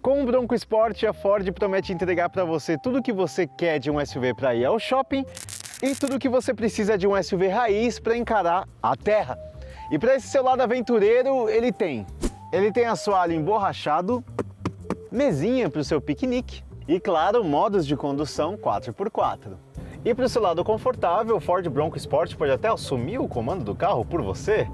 Com o Bronco Sport, a Ford promete entregar para você tudo o que você quer de um SUV para ir ao shopping e tudo o que você precisa de um SUV raiz para encarar a terra. E para esse seu lado aventureiro, ele tem assoalho emborrachado, mesinha para o seu piquenique e, claro, modos de condução 4x4. E para o seu lado confortável, o Ford Bronco Sport pode até assumir o comando do carro por você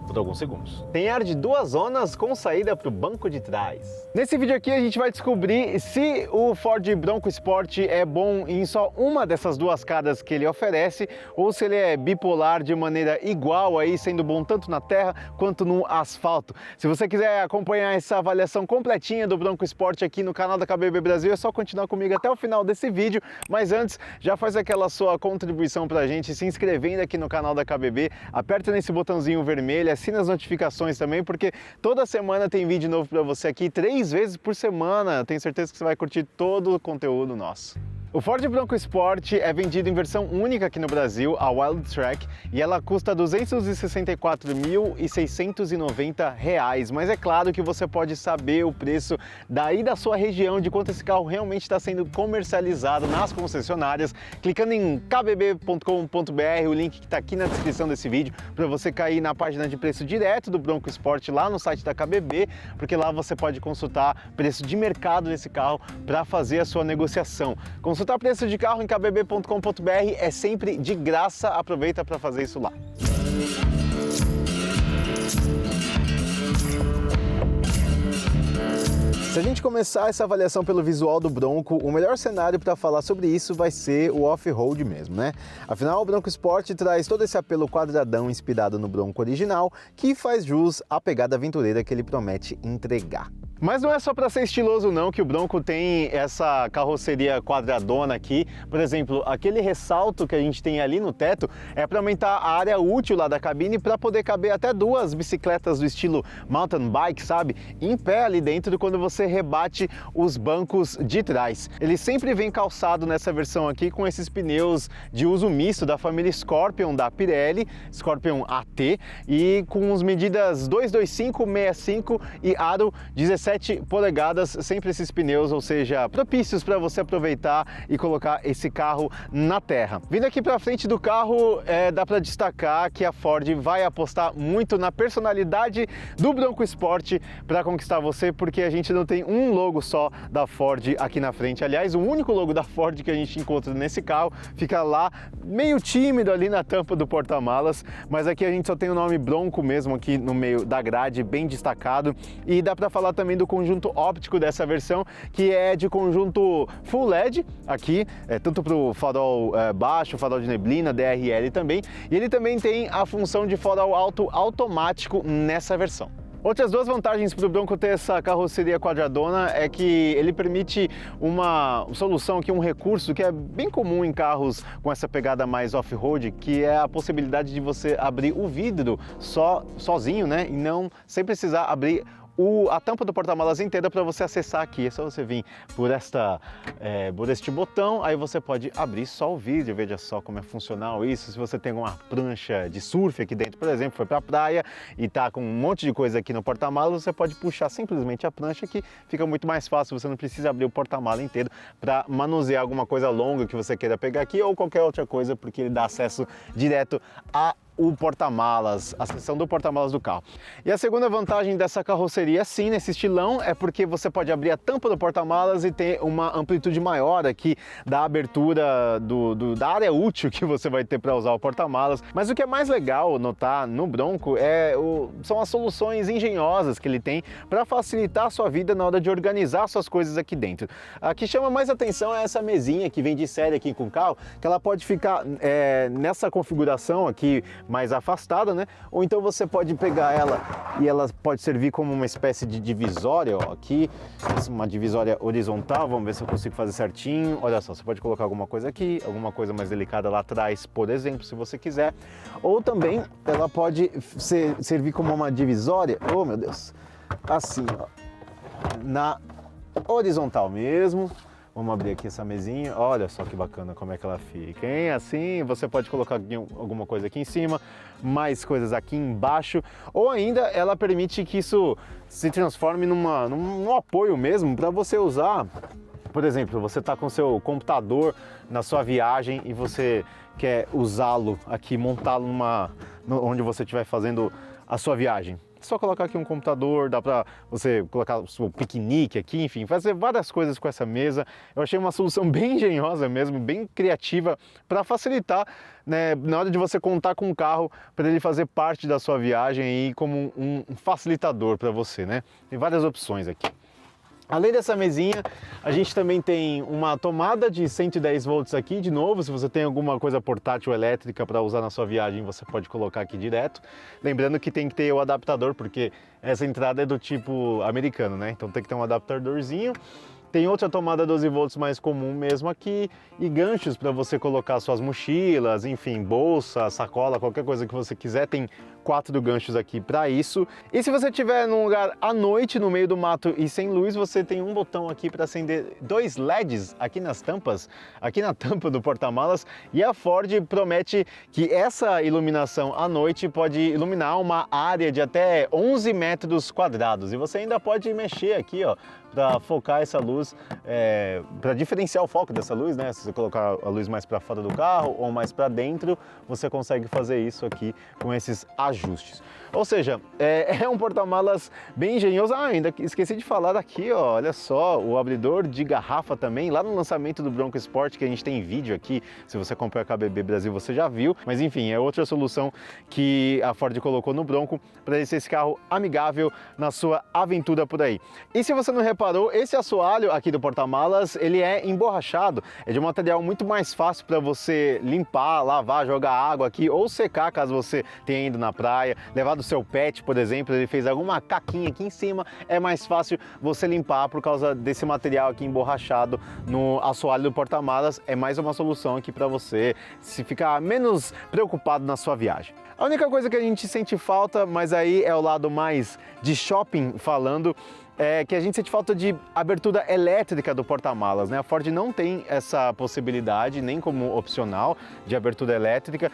por alguns segundos. Tem ar de 2 zonas com saída para o banco de trás. Nesse vídeo aqui a gente vai descobrir se o Ford Bronco Sport é bom em só uma dessas 2 caras que ele oferece ou se ele é bipolar de maneira igual aí, sendo bom tanto na terra quanto no asfalto. Se você quiser acompanhar essa avaliação completinha do Bronco Sport aqui no canal da KBB Brasil, é só continuar comigo até o final desse vídeo, mas antes já faz aquela sua contribuição pra gente se inscrevendo aqui no canal da KBB, aperta nesse botãozinho vermelho, assina as notificações também, porque toda semana tem vídeo novo para você aqui, 3 vezes por semana. Tenho certeza que você vai curtir todo o conteúdo nosso. O Ford Bronco Sport é vendido em versão única aqui no Brasil, a Wildtrak, e ela custa R$ 264.690, mas é claro que você pode saber o preço daí da sua região, de quanto esse carro realmente está sendo comercializado nas concessionárias, clicando em kbb.com.br, o link que está aqui na descrição desse vídeo, para você cair na página de preço direto do Bronco Sport lá no site da KBB, porque lá você pode consultar preço de mercado desse carro para fazer a sua negociação. Consultar preço de carro em kbb.com.br é sempre de graça, aproveita para fazer isso lá. Se a gente começar essa avaliação pelo visual do Bronco, o melhor cenário para falar sobre isso vai ser o off-road mesmo, né? Afinal, o Bronco Sport traz todo esse apelo quadradão inspirado no Bronco original, que faz jus à pegada aventureira que ele promete entregar. Mas não é só para ser estiloso não que o Bronco tem essa carroceria quadradona aqui. Por exemplo, aquele ressalto que a gente tem ali no teto é para aumentar a área útil lá da cabine para poder caber até 2 bicicletas do estilo mountain bike, sabe? Em pé ali dentro quando você rebate os bancos de trás. Ele sempre vem calçado nessa versão aqui com esses pneus de uso misto da família Scorpion da Pirelli, Scorpion AT, e com as medidas 225, 65 e aro 17 polegadas, sempre esses pneus, ou seja, propícios para você aproveitar e colocar esse carro na terra. Vindo aqui para frente do carro, dá para destacar que a Ford vai apostar muito na personalidade do Bronco Sport para conquistar você, porque a gente não tem um logo só da Ford aqui na frente. Aliás, o único logo da Ford que a gente encontra nesse carro fica lá meio tímido ali na tampa do porta-malas, mas aqui a gente só tem o nome Bronco mesmo aqui no meio da grade, bem destacado. E dá para falar também do conjunto óptico dessa versão, que é de conjunto Full LED aqui, tanto para o farol baixo, farol de neblina, DRL também, e ele também tem a função de farol alto automático nessa versão. Outras 2 vantagens para o Bronco ter essa carroceria quadradona é que ele permite uma solução aqui, um recurso que é bem comum em carros com essa pegada mais off-road, que é a possibilidade de você abrir o vidro sozinho, né? E não sem precisar abrir a tampa do porta-malas inteira para você acessar aqui. É só você vir por este botão, aí você pode abrir só o vidro. Veja só como é funcional isso. Se você tem uma prancha de surf aqui dentro, por exemplo, foi para a praia e tá com um monte de coisa aqui no porta-malas, você pode puxar simplesmente a prancha, que fica muito mais fácil. Você não precisa abrir o porta-malas inteiro para manusear alguma coisa longa que você queira pegar aqui ou qualquer outra coisa, porque ele dá acesso direto o porta-malas, a seção do porta-malas do carro. E a segunda vantagem dessa carroceria, sim, nesse estilão, é porque você pode abrir a tampa do porta-malas e ter uma amplitude maior aqui da abertura da área útil que você vai ter para usar o porta-malas. Mas o que é mais legal notar no Bronco são as soluções engenhosas que ele tem para facilitar a sua vida na hora de organizar suas coisas aqui dentro. A que chama mais atenção é essa mesinha que vem de série aqui com o carro, que ela pode ficar nessa configuração aqui mais afastada, né? Ou então você pode pegar ela e ela pode servir como uma espécie de divisória, ó, aqui, uma divisória horizontal. Vamos ver se eu consigo fazer certinho. Olha só, você pode colocar alguma coisa aqui, alguma coisa mais delicada lá atrás, por exemplo, se você quiser. Ou também ela pode servir como uma divisória, oh meu Deus, assim, ó, na horizontal mesmo, Vamos abrir aqui essa mesinha, olha só que bacana como é que ela fica, hein? Assim você pode colocar alguma coisa aqui em cima, mais coisas aqui embaixo, ou ainda ela permite que isso se transforme num apoio mesmo para você usar. Por exemplo, você está com seu computador na sua viagem e você quer usá-lo aqui, montá-lo onde você estiver fazendo a sua viagem. É só colocar aqui um computador, dá para você colocar o seu piquenique aqui, enfim, fazer várias coisas com essa mesa. Eu achei uma solução bem engenhosa mesmo, bem criativa para facilitar, né, na hora de você contar com o carro para ele fazer parte da sua viagem e como um facilitador para você, né? Tem várias opções aqui. Além dessa mesinha, a gente também tem uma tomada de 110 volts aqui, de novo, se você tem alguma coisa portátil elétrica para usar na sua viagem, você pode colocar aqui direto. Lembrando que tem que ter o adaptador, porque essa entrada é do tipo americano, né? Então tem que ter um adaptadorzinho. Tem outra tomada 12 volts mais comum mesmo aqui e ganchos para você colocar suas mochilas, enfim, bolsa, sacola, qualquer coisa que você quiser. Tem 4 ganchos aqui para isso. E se você estiver num lugar à noite, no meio do mato e sem luz, você tem um botão aqui para acender 2 LEDs aqui nas tampas, aqui na tampa do porta-malas. E a Ford promete que essa iluminação à noite pode iluminar uma área de até 11 metros quadrados. E você ainda pode mexer aqui, ó, para focar essa luz, para diferenciar o foco dessa luz, né? Se você colocar a luz mais para fora do carro ou mais para dentro, você consegue fazer isso aqui com esses ajustes. Ou seja, é um porta-malas bem engenhoso. Ah, ainda esqueci de falar aqui, ó, olha só, o abridor de garrafa também, lá no lançamento do Bronco Sport, que a gente tem vídeo aqui, se você comprou a KBB Brasil você já viu, mas enfim, é outra solução que a Ford colocou no Bronco para ele ser esse carro amigável na sua aventura por aí. E se você não reparou, esse assoalho aqui do porta-malas, ele é emborrachado, é de um material muito mais fácil para você limpar, lavar, jogar água aqui ou secar caso você tenha ido na praia, levar do seu pet, por exemplo, ele fez alguma caquinha aqui em cima, é mais fácil você limpar por causa desse material aqui emborrachado no assoalho do porta-malas. É mais uma solução aqui para você se ficar menos preocupado na sua viagem. A única coisa que a gente sente falta, mas aí é o lado mais de shopping falando, é que a gente sente falta de abertura elétrica do porta-malas, né? A Ford não tem essa possibilidade, nem como opcional, de abertura elétrica,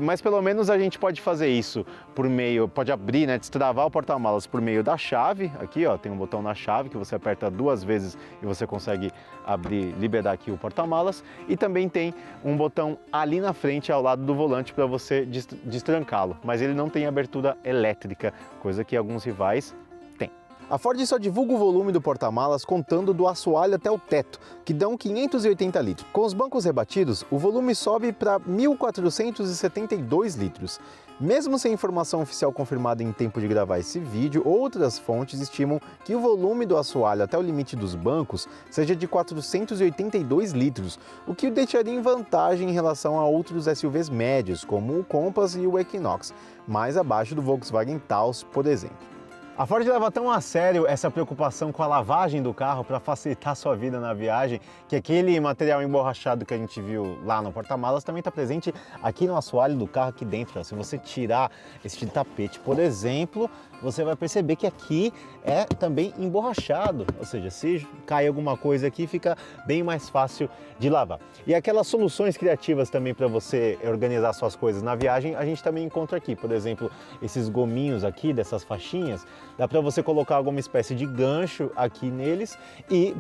mas pelo menos a gente pode fazer isso por meio, pode abrir, né, destravar o porta-malas por meio da chave. Aqui, ó, tem um botão na chave que você aperta 2 vezes e você consegue abrir, liberar aqui o porta-malas. E também tem um botão ali na frente, ao lado do volante, para você destrancá-lo, mas ele não tem abertura elétrica, coisa que alguns rivais têm. A Ford só divulga o volume do porta-malas contando do assoalho até o teto, que dão 580 litros. Com os bancos rebatidos, o volume sobe para 1.472 litros. Mesmo sem informação oficial confirmada em tempo de gravar esse vídeo, outras fontes estimam que o volume do assoalho até o limite dos bancos seja de 482 litros, o que o deixaria em vantagem em relação a outros SUVs médios, como o Compass e o Equinox, mais abaixo do Volkswagen Taos, por exemplo. A Ford leva tão a sério essa preocupação com a lavagem do carro para facilitar a sua vida na viagem, que aquele material emborrachado que a gente viu lá no porta-malas também está presente aqui no assoalho do carro aqui dentro. Se você tirar este tapete, por exemplo, você vai perceber que aqui é também emborrachado, ou seja, se cai alguma coisa aqui fica bem mais fácil de lavar. E aquelas soluções criativas também para você organizar suas coisas na viagem, a gente também encontra aqui, por exemplo, esses gominhos aqui dessas faixinhas, dá para você colocar alguma espécie de gancho aqui neles e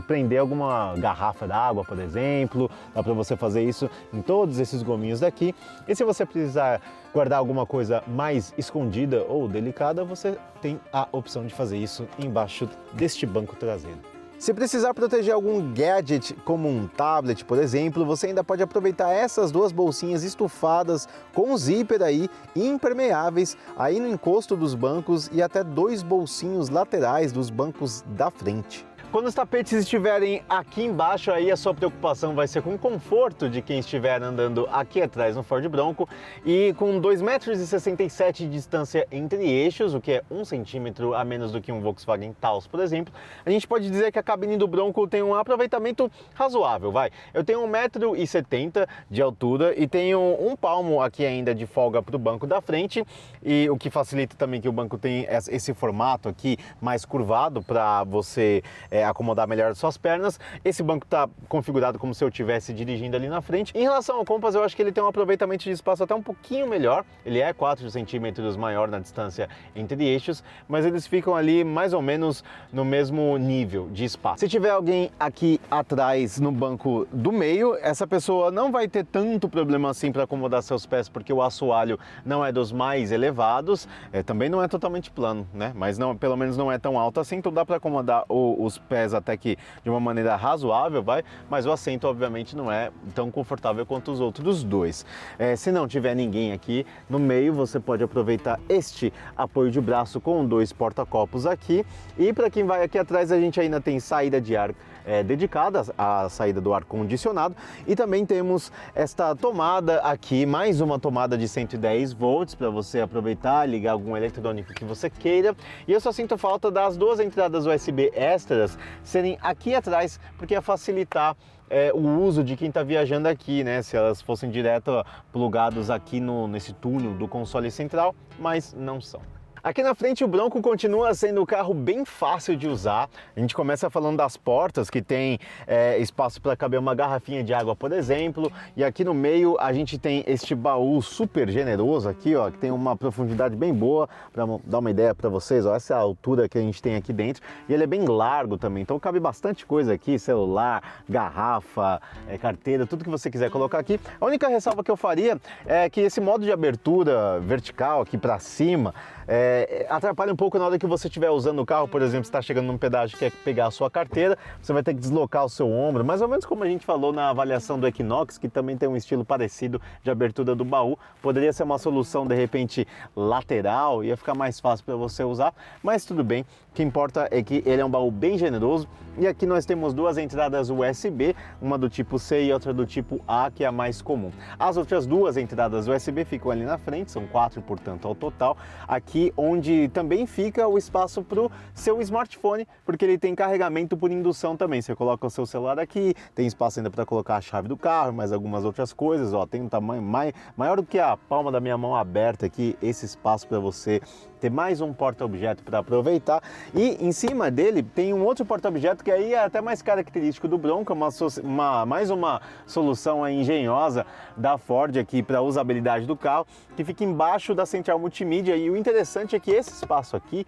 prender alguma garrafa d'água, por exemplo, dá para você fazer isso em todos esses gominhos daqui. E se você precisar guardar alguma coisa mais escondida ou delicada, você tem a opção de fazer isso embaixo deste banco traseiro. Se precisar proteger algum gadget, como um tablet, por exemplo, você ainda pode aproveitar essas 2 bolsinhas estufadas com zíper aí, impermeáveis, aí no encosto dos bancos e até 2 bolsinhos laterais dos bancos da frente. Quando os tapetes estiverem aqui embaixo, aí a sua preocupação vai ser com o conforto de quem estiver andando aqui atrás no Ford Bronco, e com 2,67 m de distância entre eixos, o que é 1 centímetro a menos do que um Volkswagen Taos, por exemplo, a gente pode dizer que a cabine do Bronco tem um aproveitamento razoável, vai. Eu tenho 1,70 m de altura e tenho 1 palmo aqui ainda de folga para o banco da frente, e o que facilita também que o banco tem esse formato aqui mais curvado para você acomodar melhor as suas pernas. Esse banco está configurado como se eu estivesse dirigindo ali na frente. Em relação ao Compass, eu acho que ele tem um aproveitamento de espaço até um pouquinho melhor. Ele é 4 centímetros maior na distância entre eixos, mas eles ficam ali mais ou menos no mesmo nível de espaço. Se tiver alguém aqui atrás no banco do meio, essa pessoa não vai ter tanto problema assim para acomodar seus pés, porque o assoalho não é dos mais elevados, também não é totalmente plano, né? Mas não, pelo menos não é tão alto assim, então dá para acomodar os pés até que de uma maneira razoável, mas o assento obviamente não é tão confortável quanto os outros dois. Se não tiver ninguém aqui no meio, você pode aproveitar este apoio de braço com 2 porta-copos aqui, e para quem vai aqui atrás a gente ainda tem saída de ar dedicada à saída do ar condicionado, e também temos esta tomada aqui, mais uma tomada de 110 volts para você aproveitar, ligar algum eletrônico que você queira. E eu só sinto falta das 2 entradas USB extras serem aqui atrás, porque ia facilitar o uso de quem está viajando aqui, né? Se elas fossem direto plugados aqui nesse túnel do console central, mas não são. Aqui na frente o Bronco continua sendo um carro bem fácil de usar. A gente começa falando das portas, que tem espaço para caber uma garrafinha de água, por exemplo. E aqui no meio a gente tem este baú super generoso aqui, ó, que tem uma profundidade bem boa. Para dar uma ideia para vocês, ó, essa é a altura que a gente tem aqui dentro. E ele é bem largo também, então cabe bastante coisa aqui, celular, garrafa, carteira, tudo que você quiser colocar aqui. A única ressalva que eu faria é que esse modo de abertura vertical aqui para cima atrapalha um pouco na hora que você estiver usando o carro. Por exemplo, você está chegando num pedágio e quer pegar a sua carteira, você vai ter que deslocar o seu ombro, mais ou menos como a gente falou na avaliação do Equinox, que também tem um estilo parecido de abertura do baú. Poderia ser uma solução de repente lateral, ia ficar mais fácil para você usar, mas tudo bem. O que importa é que ele é um baú bem generoso. E aqui nós temos 2 entradas USB, uma do tipo C e outra do tipo A, que é a mais comum. As outras 2 entradas USB ficam ali na frente, são 4, portanto, ao total. Aqui onde também fica o espaço para o seu smartphone, porque ele tem carregamento por indução também. Você coloca o seu celular aqui, tem espaço ainda para colocar a chave do carro, mais algumas outras coisas. Ó, tem um tamanho maior do que a palma da minha mão aberta aqui, esse espaço para você ter mais um porta-objeto para aproveitar. E em cima dele tem um outro porta-objeto que aí é até mais característico do Bronco, mais uma solução engenhosa da Ford aqui para a usabilidade do carro, que fica embaixo da central multimídia. E o interessante é que esse espaço aqui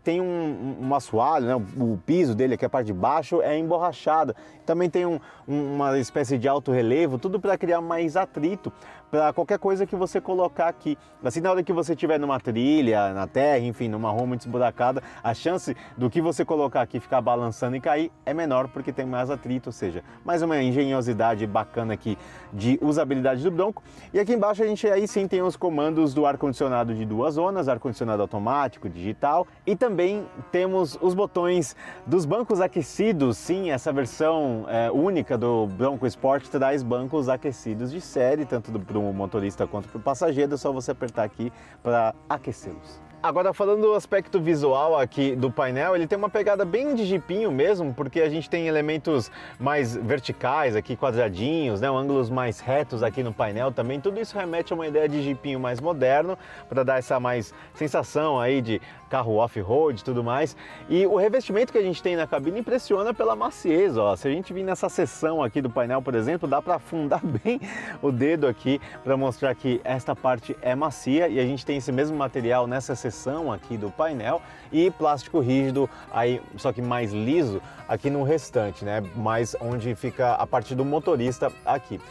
tem um assoalho, né? O piso dele, aqui a parte de baixo, é emborrachado. Também tem uma espécie de alto relevo, tudo para criar mais atrito para qualquer coisa que você colocar aqui. Assim, na hora que você estiver numa trilha, na terra, enfim, numa rua muito esburacada, a chance do que você colocar aqui ficar balançando e cair é menor, porque tem mais atrito, ou seja, mais uma engenhosidade bacana aqui de usabilidade do Bronco. E aqui embaixo a gente aí sim tem os comandos do ar-condicionado de 2 zonas, ar-condicionado automático, digital, e também temos os botões dos bancos aquecidos. Sim, essa versão única do Bronco Sport traz bancos aquecidos de série, tanto para o motorista quanto para o passageiro. É só você apertar aqui para aquecê-los. Agora, falando do aspecto visual aqui do painel, ele tem uma pegada bem de jipinho mesmo, porque a gente tem elementos mais verticais aqui, quadradinhos, né, ângulos mais retos aqui no painel também. Tudo isso remete a uma ideia de jipinho mais moderno, para dar essa mais sensação aí de carro off-road e tudo mais. E o revestimento que a gente tem na cabine impressiona pela maciez, ó. Se a gente vir nessa seção aqui do painel, por exemplo, dá para afundar bem o dedo aqui para mostrar que esta parte é macia, e a gente tem esse mesmo material nessa seção aqui do painel e plástico rígido aí, só que mais liso aqui no restante, né? Mais onde fica a parte do motorista aqui.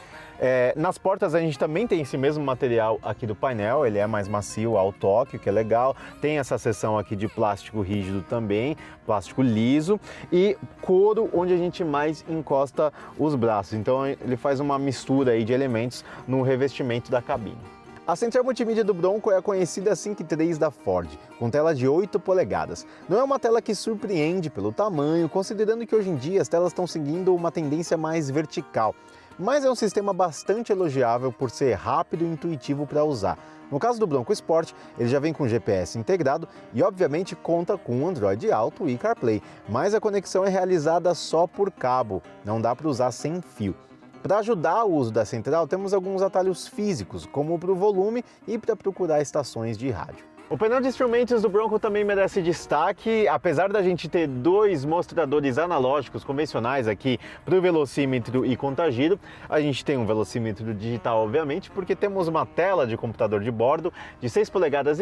Nas portas a gente também tem esse mesmo material aqui do painel, ele é mais macio ao toque, o que é legal. Tem essa seção aqui de plástico rígido também, plástico liso, e couro onde a gente mais encosta os braços. Então ele faz uma mistura aí de elementos no revestimento da cabine. A central multimídia do Bronco é a conhecida Sync 3 da Ford, com tela de 8 polegadas. Não é uma tela que surpreende pelo tamanho, considerando que hoje em dia as telas estão seguindo uma tendência mais vertical. Mas é um sistema bastante elogiável por ser rápido e intuitivo para usar. No caso do Bronco Sport, ele já vem com GPS integrado e obviamente conta com Android Auto e CarPlay, mas a conexão é realizada só por cabo, não dá para usar sem fio. Para ajudar o uso da central, temos alguns atalhos físicos, como para o volume e para procurar estações de rádio. O painel de instrumentos do Bronco também merece destaque, apesar da gente ter dois mostradores analógicos convencionais aqui para o velocímetro e contagiro, a gente tem um velocímetro digital, obviamente, porque temos uma tela de computador de bordo de 6,5 polegadas,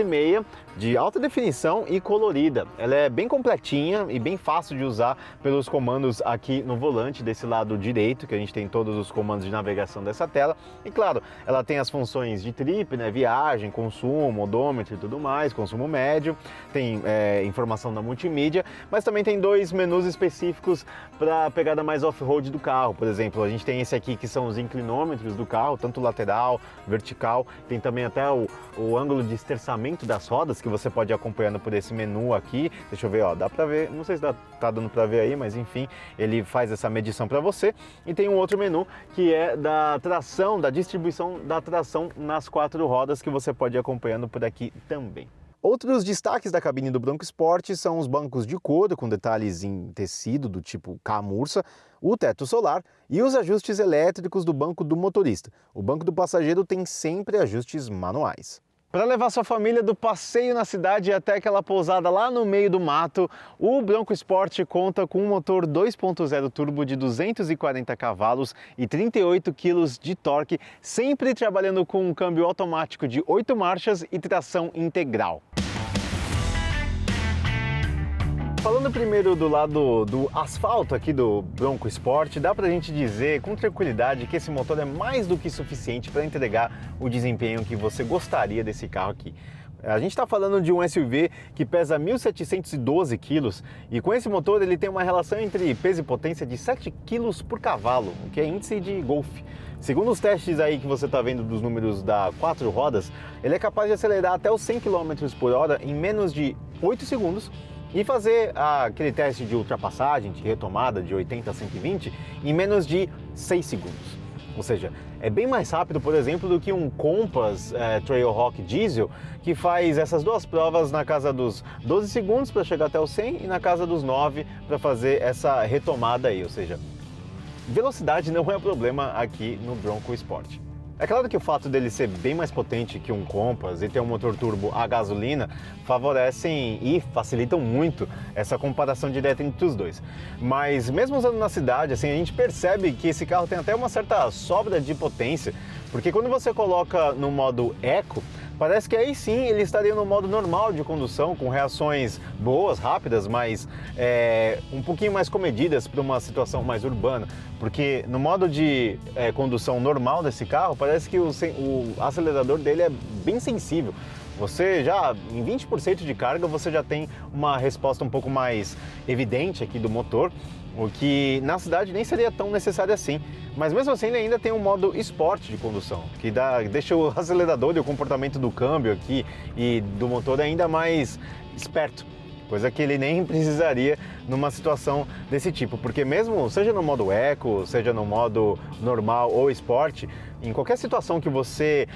de alta definição e colorida. Ela é bem completinha e bem fácil de usar pelos comandos aqui no volante desse lado direito, que a gente tem todos os comandos de navegação dessa tela. E claro, ela tem as funções de trip, né, viagem, consumo, odômetro e tudo mais, consumo médio, tem informação da multimídia, mas também tem dois menus específicos para a pegada mais off-road do carro. Por exemplo, a gente tem esse aqui que são os inclinômetros do carro, tanto lateral, vertical, tem também até o ângulo de esterçamento das rodas que você pode ir acompanhando por esse menu aqui. Deixa eu ver, ó, dá para ver, não sei se tá dando para ver aí, mas enfim, ele faz essa medição para você. E tem um outro menu que é da tração, da distribuição da tração nas 4 rodas, que você pode ir acompanhando por aqui também. Outros destaques da cabine do Bronco Sport são os bancos de couro com detalhes em tecido do tipo camurça, o teto solar e os ajustes elétricos do banco do motorista. O banco do passageiro tem sempre ajustes manuais. Para levar sua família do passeio na cidade até aquela pousada lá no meio do mato, o Bronco Sport conta com um motor 2.0 turbo de 240 cavalos e 38 kg de torque, sempre trabalhando com um câmbio automático de 8 marchas e tração integral. Falando primeiro do lado do asfalto aqui do Bronco Sport, dá pra gente dizer com tranquilidade que esse motor é mais do que suficiente para entregar o desempenho que você gostaria desse carro aqui. A gente está falando de um SUV que pesa 1.712 quilos e com esse motor ele tem uma relação entre peso e potência de 7 kg por cavalo, o que é índice de golfe. Segundo os testes aí que você está vendo dos números da 4 rodas, ele é capaz de acelerar até os 100 km por hora em menos de 8 segundos e fazer aquele teste de ultrapassagem, de retomada de 80 a 120 em menos de 6 segundos. Ou seja, é bem mais rápido, por exemplo, do que um Compass Trailhawk Diesel, que faz essas duas provas na casa dos 12 segundos para chegar até os 100 e na casa dos 9 para fazer essa retomada aí. Ou seja, velocidade não é problema aqui no Bronco Sport. É claro que o fato dele ser bem mais potente que um Compass e ter um motor turbo a gasolina favorecem e facilitam muito essa comparação direta entre os dois. Mas mesmo usando na cidade, assim, a gente percebe que esse carro tem até uma certa sobra de potência, porque quando você coloca no modo Eco, parece que aí sim ele estaria no modo normal de condução, com reações boas, rápidas, mas um pouquinho mais comedidas para uma situação mais urbana. Porque no modo de condução normal desse carro, parece que o acelerador dele é bem sensível. Você já, em 20% de carga, você já tem uma resposta um pouco mais evidente aqui do motor, o que na cidade nem seria tão necessário assim. Mas mesmo assim ele ainda tem um modo esporte de condução, que deixa o acelerador e o comportamento do câmbio aqui e do motor ainda mais esperto. Coisa que ele nem precisaria numa situação desse tipo, porque mesmo seja no modo Eco, seja no modo normal ou esporte, em qualquer situação que você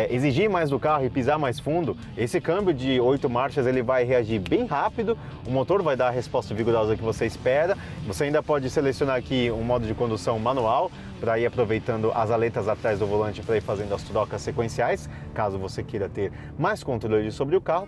exigir mais do carro e pisar mais fundo, esse câmbio de 8 marchas ele vai reagir bem rápido, o motor vai dar a resposta vigorosa que você espera. Você ainda pode selecionar aqui um modo de condução manual para ir aproveitando as aletas atrás do volante para ir fazendo as trocas sequenciais, caso você queira ter mais controle sobre o carro.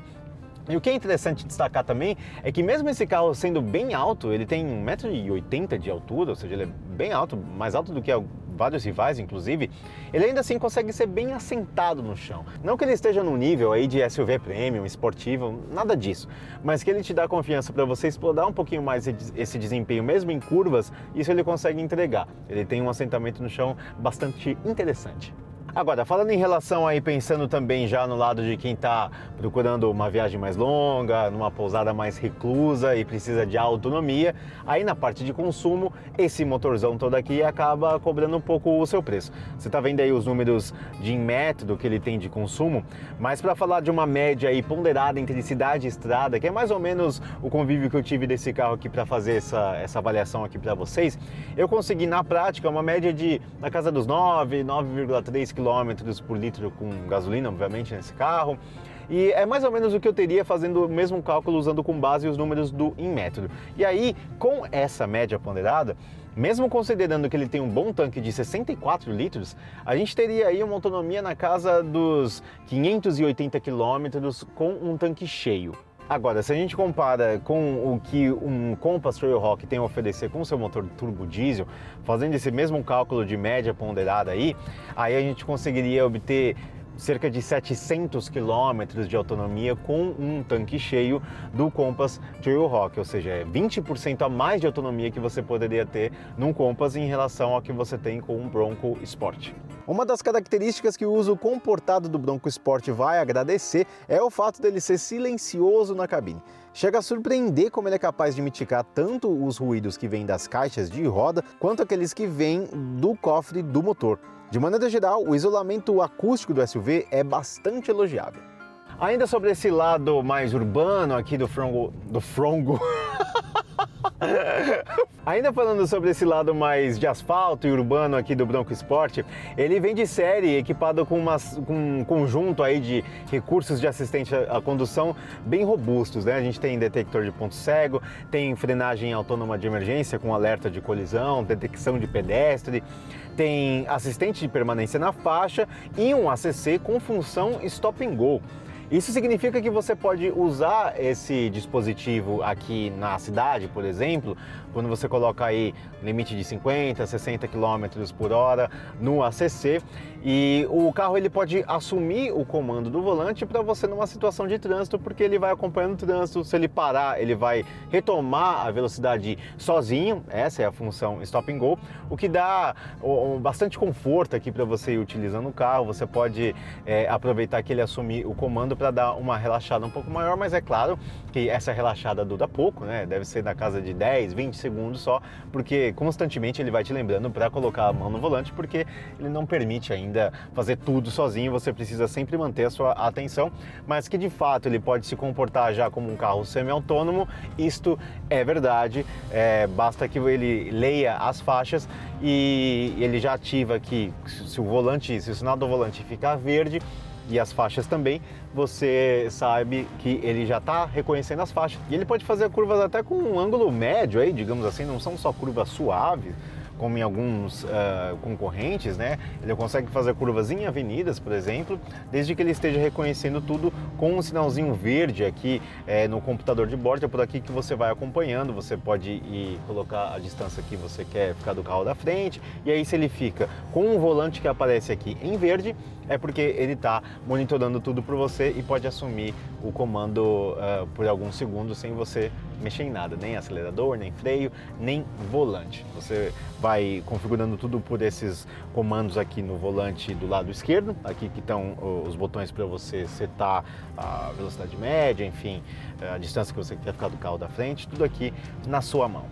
E o que é interessante destacar também é que mesmo esse carro sendo bem alto, ele tem 1,80 m de altura, ou seja, ele é bem alto, mais alto do que vários rivais, inclusive, ele ainda assim consegue ser bem assentado no chão. Não que ele esteja num nível aí de SUV premium, esportivo, nada disso, mas que ele te dá confiança para você explorar um pouquinho mais esse desempenho, mesmo em curvas, isso ele consegue entregar. Ele tem um assentamento no chão bastante interessante. Agora, falando em relação aí, pensando também já no lado de quem está procurando uma viagem mais longa, numa pousada mais reclusa e precisa de autonomia, aí na parte de consumo, esse motorzão todo aqui acaba cobrando um pouco o seu preço. Você está vendo aí os números de método que ele tem de consumo, mas para falar de uma média aí ponderada entre cidade e estrada, que é mais ou menos o convívio que eu tive desse carro aqui para fazer essa avaliação aqui para vocês, eu consegui na prática uma média de na casa dos 9,3 km por litro com gasolina, obviamente, nesse carro. E é mais ou menos o que eu teria fazendo o mesmo cálculo usando com base os números do Inmetro. E aí, com essa média ponderada, mesmo considerando que ele tem um bom tanque de 64 litros, a gente teria aí uma autonomia na casa dos 580 quilômetros com um tanque cheio. Agora, se a gente compara com o que um Compass Trailhawk tem a oferecer com seu motor turbo diesel, fazendo esse mesmo cálculo de média ponderada aí a gente conseguiria obter cerca de 700 km de autonomia com um tanque cheio do Compass Trailhawk, ou seja, é 20% a mais de autonomia que você poderia ter num Compass em relação ao que você tem com um Bronco Sport. Uma das características que o uso comportado do Bronco Sport vai agradecer é o fato dele ser silencioso na cabine. Chega a surpreender como ele é capaz de mitigar tanto os ruídos que vêm das caixas de roda, quanto aqueles que vêm do cofre do motor. De maneira geral, o isolamento acústico do SUV é bastante elogiável. Ainda sobre esse lado mais urbano aqui do Frongo... Ainda falando sobre esse lado mais de asfalto e urbano aqui do Bronco Sport, ele vem de série equipado com um conjunto aí de recursos de assistente à condução bem robustos, né? A gente tem detector de ponto cego, tem frenagem autônoma de emergência com alerta de colisão, detecção de pedestre, tem assistente de permanência na faixa e um ACC com função Stop and Go. Isso significa que você pode usar esse dispositivo aqui na cidade, por exemplo, quando você coloca aí limite de 50, 60 km por hora no ACC, e o carro ele pode assumir o comando do volante para você numa situação de trânsito, porque ele vai acompanhando o trânsito. Se ele parar, ele vai retomar a velocidade sozinho. Essa é a função Stop and Go, o que dá bastante conforto aqui para você ir utilizando o carro. Você pode aproveitar que ele assumir o comando para dar uma relaxada um pouco maior, mas é claro que essa relaxada dura pouco, né? Deve ser na casa de 10, 20 segundos só, porque constantemente ele vai te lembrando para colocar a mão no volante, porque ele não permite ainda fazer tudo sozinho, você precisa sempre manter a sua atenção, mas que de fato ele pode se comportar já como um carro semi-autônomo. Isto é verdade, basta que ele leia as faixas e ele já ativa aqui, se o sinal do volante ficar verde e as faixas também, você sabe que ele já está reconhecendo as faixas. E ele pode fazer curvas até com um ângulo médio aí, digamos assim, não são só curvas suaves, como em alguns concorrentes, né? Ele consegue fazer curvas em avenidas, por exemplo, desde que ele esteja reconhecendo tudo com um sinalzinho verde aqui no computador de bordo. É por aqui que você vai acompanhando, você pode ir colocar a distância que você quer ficar do carro da frente, e aí se ele fica com um volante que aparece aqui em verde, é porque ele está monitorando tudo por você e pode assumir o comando por alguns segundos sem você mexer em nada, nem acelerador, nem freio, nem volante. Você vai configurando tudo por esses comandos aqui no volante do lado esquerdo, aqui que estão os botões para você setar a velocidade média, enfim, a distância que você quer ficar do carro da frente, tudo aqui na sua mão.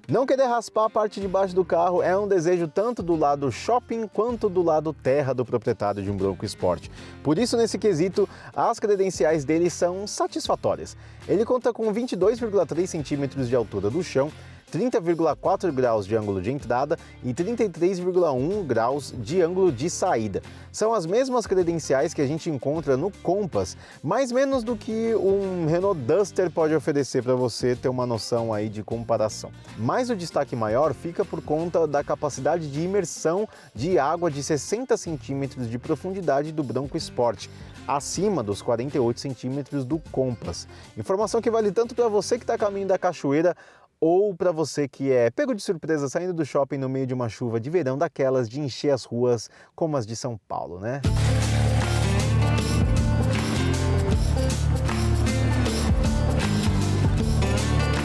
Não querer raspar a parte de baixo do carro é um desejo tanto do lado shopping quanto do lado terra do proprietário de um Bronco Sport. Por isso, nesse quesito, as credenciais dele são satisfatórias. Ele conta com 22,3 centímetros de altura do chão, 30,4 graus de ângulo de entrada e 33,1 graus de ângulo de saída. São as mesmas credenciais que a gente encontra no Compass, mais menos do que um Renault Duster pode oferecer para você ter uma noção aí de comparação. Mas o destaque maior fica por conta da capacidade de imersão de água de 60 centímetros de profundidade do Bronco Sport, acima dos 48 centímetros do Compass. Informação que vale tanto para você que está a caminho da cachoeira, ou para você que é pego de surpresa saindo do shopping no meio de uma chuva de verão daquelas de encher as ruas como as de São Paulo, né?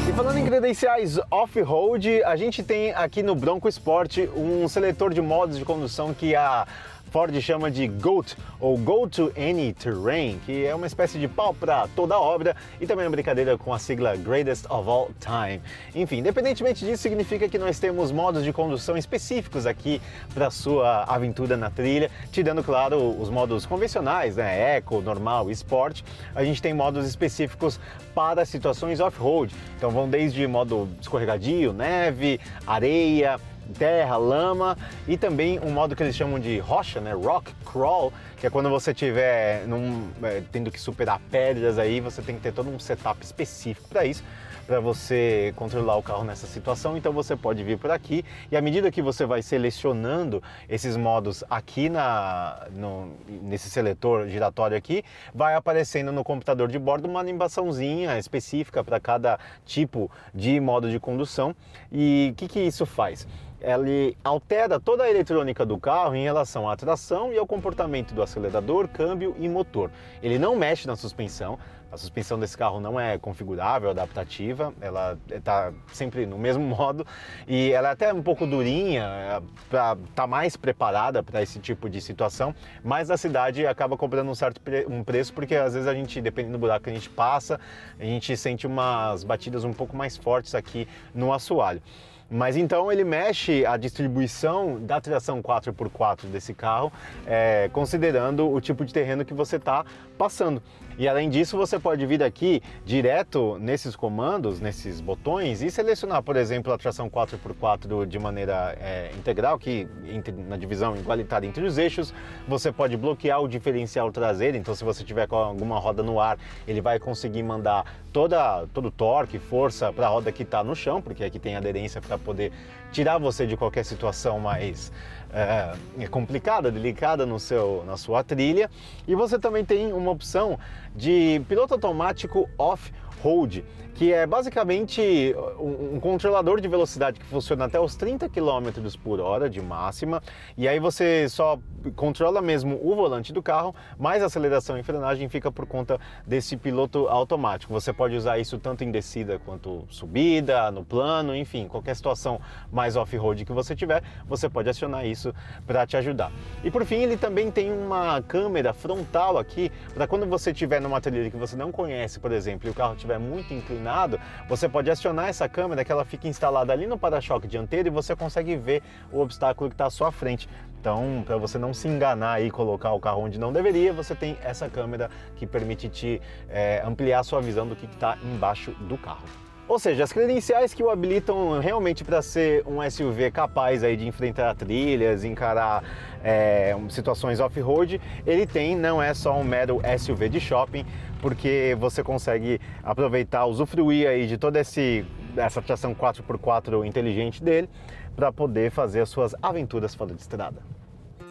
E falando em credenciais off-road, a gente tem aqui no Bronco Sport um seletor de modos de condução que a Ford chama de GOAT, ou Go to Any Terrain, que é uma espécie de pau para toda obra e também uma brincadeira com a sigla Greatest of All Time. Enfim, independentemente disso, significa que nós temos modos de condução específicos aqui para sua aventura na trilha, te dando, claro, os modos convencionais, né? Eco, normal e Sport. A gente tem modos específicos para situações off-road, então vão desde modo escorregadio, neve, areia, terra, lama e também um modo que eles chamam de rocha, né? Rock Crawl, que é quando você estiver tendo que superar pedras aí, você tem que ter todo um setup específico para isso, para você controlar o carro nessa situação. Então você pode vir por aqui e à medida que você vai selecionando esses modos aqui nesse seletor giratório aqui, vai aparecendo no computador de bordo uma animaçãozinha específica para cada tipo de modo de condução. E o que isso faz? Ele altera toda a eletrônica do carro em relação à tração e ao comportamento do acelerador, câmbio e motor. Ele não mexe na suspensão. A suspensão desse carro não é configurável, adaptativa, ela está sempre no mesmo modo e ela é até um pouco durinha para estar mais preparada para esse tipo de situação, mas a cidade acaba cobrando um preço porque às vezes a gente, dependendo do buraco que a gente passa, a gente sente umas batidas um pouco mais fortes aqui no assoalho. Mas então ele mexe a distribuição da tração 4x4 desse carro, considerando o tipo de terreno que você está passando. E além disso, você pode vir aqui direto nesses comandos, nesses botões, e selecionar, por exemplo, a tração 4x4 de maneira integral, que na divisão igualitária entre os eixos. Você pode bloquear o diferencial traseiro, então se você tiver com alguma roda no ar, ele vai conseguir mandar todo o torque, força para a roda que está no chão, porque aqui tem aderência para poder tirar você de qualquer situação mais complicada, delicada na sua trilha. E você também tem uma opção de piloto automático off-road, que é basicamente um controlador de velocidade que funciona até os 30 km por hora de máxima, e aí você só controla mesmo o volante do carro, mas a aceleração e frenagem fica por conta desse piloto automático. Você pode usar isso tanto em descida quanto subida, no plano, enfim, qualquer situação mais off-road que você tiver, você pode acionar isso para te ajudar. E por fim, ele também tem uma câmera frontal aqui, para quando você estiver numa trilha que você não conhece, por exemplo, e o carro estiver muito inclinado, você pode acionar essa câmera, que ela fica instalada ali no para-choque dianteiro, e você consegue ver o obstáculo que está à sua frente. Então, para você não se enganar e colocar o carro onde não deveria, você tem essa câmera que permite te ampliar a sua visão do que está embaixo do carro. Ou seja, as credenciais que o habilitam realmente para ser um SUV capaz aí de enfrentar trilhas, encarar situações off-road, ele tem, não é só um mero SUV de shopping, porque você consegue aproveitar, usufruir aí de toda essa tração 4x4 inteligente dele para poder fazer as suas aventuras fora de estrada.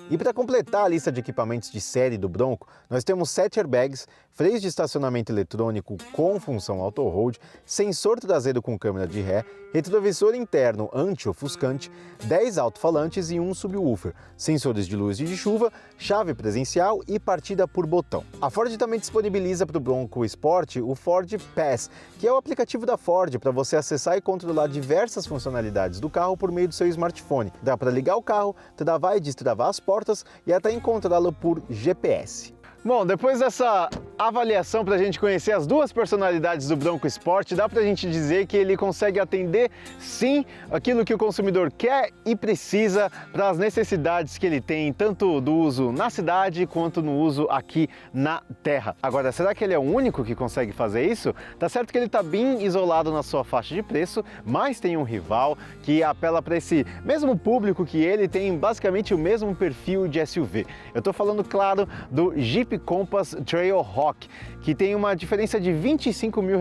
E para completar a lista de equipamentos de série do Bronco, nós temos 7 airbags, freios de estacionamento eletrônico com função auto-hold, sensor traseiro com câmera de ré, retrovisor interno anti-ofuscante, 10 alto-falantes e um subwoofer, sensores de luz e de chuva, chave presencial e partida por botão. A Ford também disponibiliza para o Bronco Sport o Ford Pass, que é o aplicativo da Ford para você acessar e controlar diversas funcionalidades do carro por meio do seu smartphone. Dá para ligar o carro, travar e destravar as portas e até encontrá-lo por GPS. Bom, depois dessa avaliação para a gente conhecer as duas personalidades do Bronco Sport, dá para a gente dizer que ele consegue atender sim aquilo que o consumidor quer e precisa para as necessidades que ele tem, tanto do uso na cidade quanto no uso aqui na terra. Agora, será que ele é o único que consegue fazer isso? Tá certo que ele está bem isolado na sua faixa de preço, mas tem um rival que apela para esse mesmo público que ele, tem basicamente o mesmo perfil de SUV. Eu estou falando, claro, do Jeep Compass Trailhawk, que tem uma diferença de R$25 mil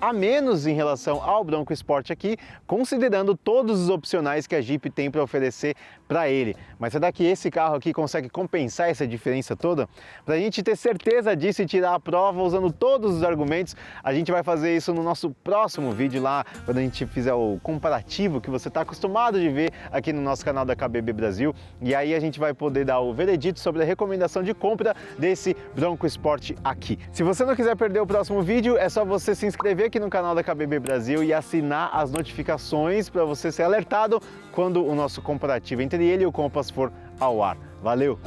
a menos em relação ao Bronco Sport aqui, considerando todos os opcionais que a Jeep tem para oferecer para ele. Mas será que esse carro aqui consegue compensar essa diferença toda? Para a gente ter certeza disso e tirar a prova usando todos os argumentos, a gente vai fazer isso no nosso próximo vídeo lá, quando a gente fizer o comparativo que você está acostumado de ver aqui no nosso canal da KBB Brasil, e aí a gente vai poder dar o veredito sobre a recomendação de compra desse Bronco Sport aqui. Se você não quiser perder o próximo vídeo, é só você se inscrever aqui no canal da KBB Brasil e assinar as notificações para você ser alertado quando o nosso comparativo entre ele e o Compass for ao ar. Valeu!